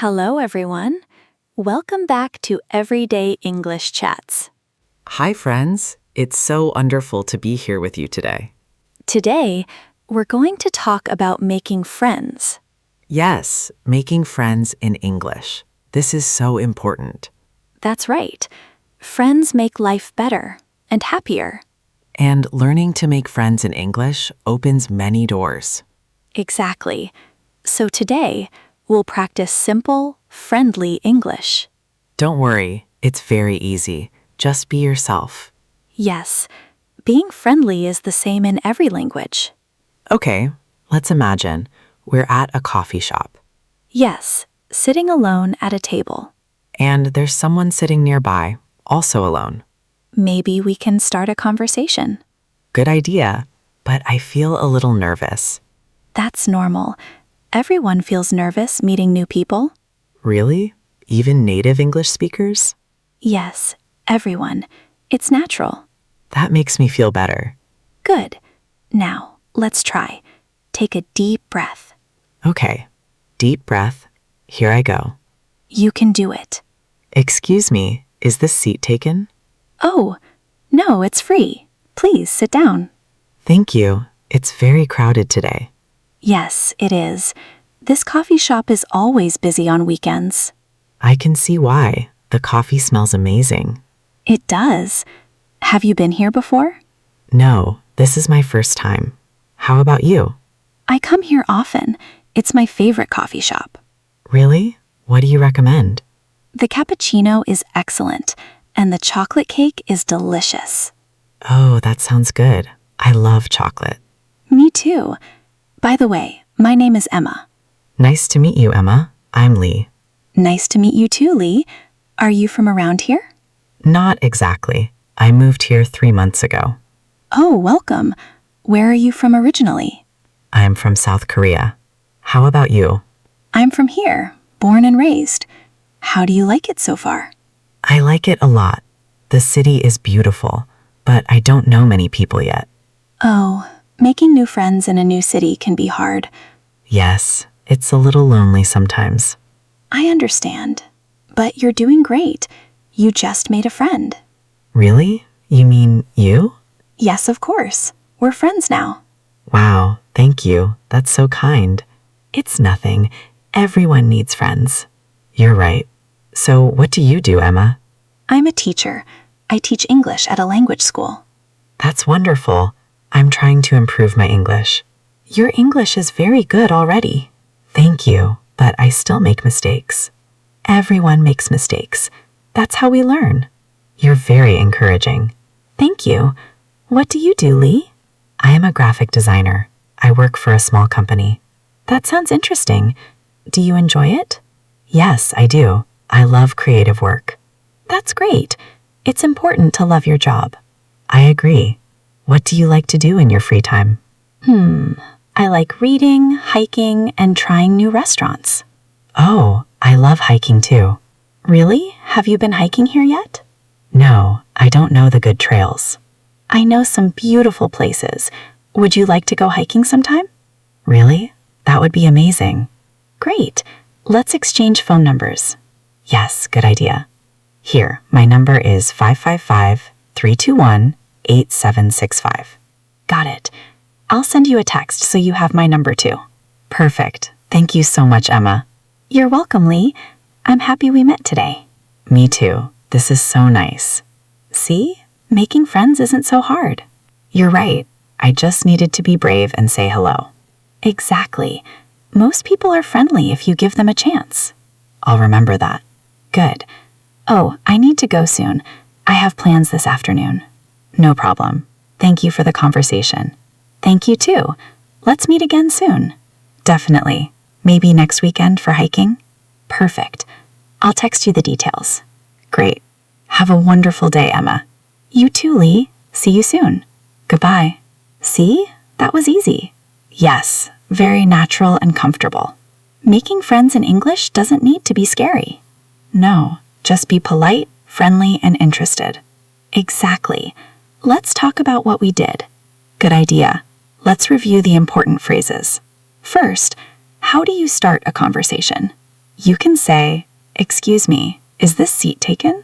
Hello, everyone. Welcome back to Everyday English Chats. Hi, friends. It's so wonderful to be here with you today. Today, we're going to talk about making friends. Yes, making friends in English. This is so important. That's right. Friends make life better and happier. And learning to make friends in English opens many doors. Exactly. So today, we'll practice simple, friendly English. Don't worry, it's very easy. Just be yourself. Yes, being friendly is the same in every language. Okay, let's imagine we're at a coffee shop. Yes, sitting alone at a table. And there's someone sitting nearby, also alone. Maybe we can start a conversation. Good idea, but I feel a little nervous. That's normal. Everyone feels nervous meeting new people. Really? Even native English speakers? Yes, everyone. It's natural. That makes me feel better. Good. Now, let's try. Take a deep breath. Okay, deep breath. Here I go. You can do it. Excuse me, is this seat taken? Oh, no, it's free. Please sit down. Thank you. It's very crowded today. Yes, it is. This coffee shop is always busy on weekends. I can see why. The coffee smells amazing. It does. Have you been here before? No, this is my first time. How about you? I come here often. It's my favorite coffee shop. Really? What do you recommend? The cappuccino is excellent, and the chocolate cake is delicious. Oh, that sounds good. I love chocolate. Me too. By the way, my name is Emma. Nice to meet you, Emma. I'm Lee. Nice to meet you too, Lee. Are you from around here? Not exactly. I moved here 3 months ago. Oh, welcome. Where are you from originally? I'm from South Korea. How about you? I'm from here, born and raised. How do you like it so far? I like it a lot. The city is beautiful, but I don't know many people yet. Oh, making new friends in a new city can be hard. Yes, it's a little lonely sometimes. I understand. But you're doing great. You just made a friend. Really? You mean you? Yes, of course. We're friends now. Wow, thank you. That's so kind. It's nothing. Everyone needs friends. You're right. So what do you do, Emma? I'm a teacher. I teach English at a language school. That's wonderful. I'm trying to improve my English. Your English is very good already. Thank you, but I still make mistakes. Everyone makes mistakes. That's how we learn. You're very encouraging. Thank you. What do you do, Lee? I am a graphic designer. I work for a small company. That sounds interesting. Do you enjoy it? Yes, I do. I love creative work. That's great. It's important to love your job. I agree. What do you like to do in your free time? I like reading, hiking, and trying new restaurants. Oh, I love hiking too. Really? Have you been hiking here yet? No, I don't know the good trails. I know some beautiful places. Would you like to go hiking sometime? Really? That would be amazing. Great. Let's exchange phone numbers. Yes, good idea. Here, my number is 555-321-8765. Got it. I'll send you a text so you have my number too. Perfect. Thank you so much, Emma. You're welcome, Lee. I'm happy we met today. Me too. This is so nice. See? Making friends isn't so hard. You're right. I just needed to be brave and say hello. Exactly. Most people are friendly if you give them a chance. I'll remember that. Good. Oh, I need to go soon. I have plans this afternoon. No problem. Thank you for the conversation. Thank you too. Let's meet again soon. Definitely. Maybe next weekend for hiking? Perfect. I'll text you the details. Great. Have a wonderful day, Emma. You too, Lee. See you soon. Goodbye. See? That was easy. Yes, very natural and comfortable. Making friends in English doesn't need to be scary. No, just be polite, friendly, and interested. Exactly. Let's talk about what we did. Good idea. Let's review the important phrases. First, how do you start a conversation? You can say, "Excuse me, is this seat taken?"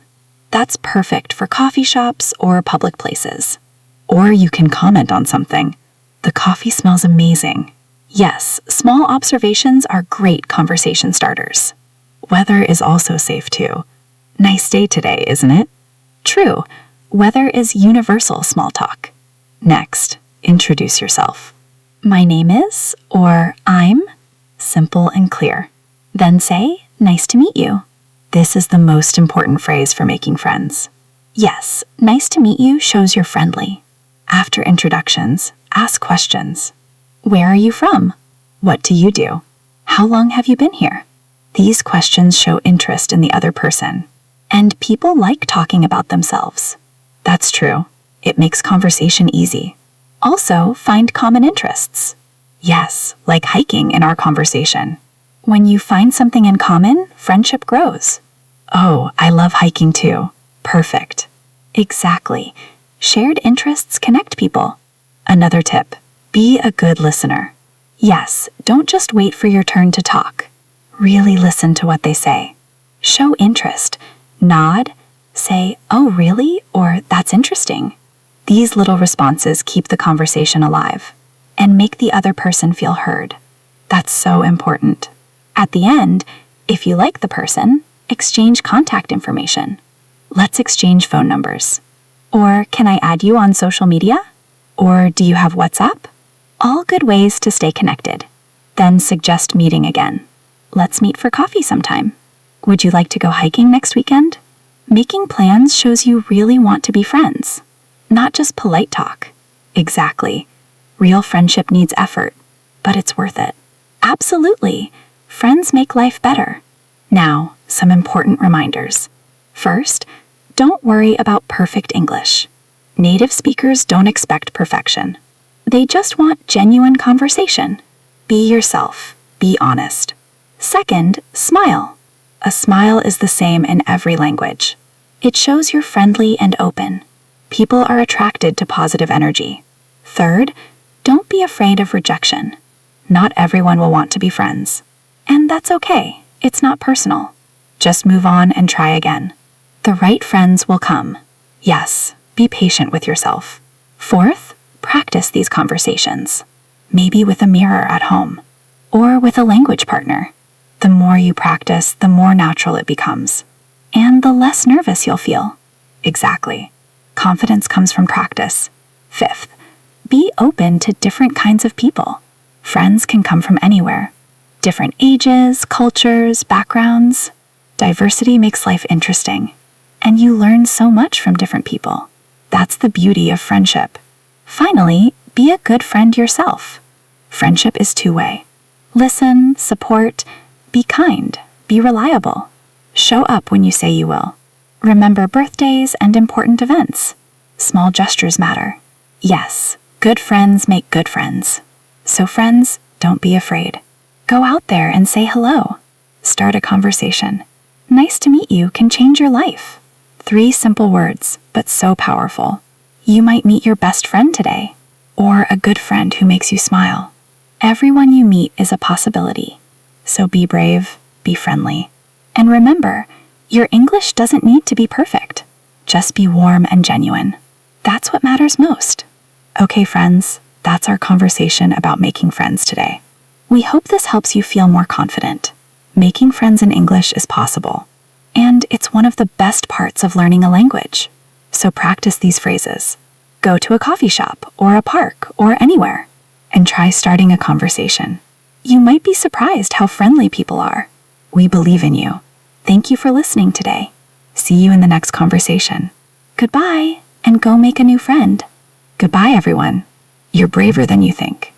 That's perfect for coffee shops or public places. Or you can comment on something. "The coffee smells amazing." Yes, small observations are great conversation starters. Weather is also safe too. "Nice day today, isn't it?" True, weather is universal small talk. Next, introduce yourself. "My name is," or "I'm." Simple and clear. Then say, "Nice to meet you." This is the most important phrase for making friends. Yes, "nice to meet you" shows you're friendly. After introductions, ask questions. "Where are you from?" "What do you do?" "How long have you been here?" These questions show interest in the other person. And people like talking about themselves. That's true. It makes conversation easy. Also, find common interests. Yes, like hiking in our conversation. When you find something in common, friendship grows. "Oh, I love hiking too." Perfect. Exactly. Shared interests connect people. Another tip, be a good listener. Yes, don't just wait for your turn to talk. Really listen to what they say. Show interest. Nod. Say, "Oh, really?" or "That's interesting." These little responses keep the conversation alive and make the other person feel heard. That's so important. At the end, if you like the person, exchange contact information. Let's exchange phone numbers. Or, "Can I add you on social media?" Or, "Do you have WhatsApp?" All good ways to stay connected. Then suggest meeting again. "Let's meet for coffee sometime." "Would you like to go hiking next weekend?" Making plans shows you really want to be friends, not just polite talk. Exactly. Real friendship needs effort, but it's worth it. Absolutely. Friends make life better. Now, some important reminders. First, don't worry about perfect English. Native speakers don't expect perfection. They just want genuine conversation. Be yourself. Be honest. Second, smile. A smile is the same in every language. It shows you're friendly and open. People are attracted to positive energy. Third, don't be afraid of rejection. Not everyone will want to be friends. And that's okay. It's not personal. Just move on and try again. The right friends will come. Yes, be patient with yourself. Fourth, practice these conversations. Maybe with a mirror at home, or with a language partner. The more you practice, the more natural it becomes. And the less nervous you'll feel. Exactly. Confidence comes from practice. Fifth, be open to different kinds of people. Friends can come from anywhere. Different ages, cultures, backgrounds. Diversity makes life interesting. And you learn so much from different people. That's the beauty of friendship. Finally, be a good friend yourself. Friendship is two-way. Listen, support, be kind, be reliable. Show up when you say you will. Remember birthdays and important events. Small gestures matter. Yes, good friends make good friends. So friends, don't be afraid. Go out there and say hello. Start a conversation. "Nice to meet you" can change your life. 3 simple words, but so powerful. You might meet your best friend today, or a good friend who makes you smile. Everyone you meet is a possibility. So be brave, be friendly. And remember, your English doesn't need to be perfect. Just be warm and genuine. That's what matters most. Okay, friends, that's our conversation about making friends today. We hope this helps you feel more confident. Making friends in English is possible. And it's one of the best parts of learning a language. So practice these phrases. Go to a coffee shop or a park or anywhere and try starting a conversation. You might be surprised how friendly people are. We believe in you. Thank you for listening today. See you in the next conversation. Goodbye, and go make a new friend. Goodbye, everyone. You're braver than you think.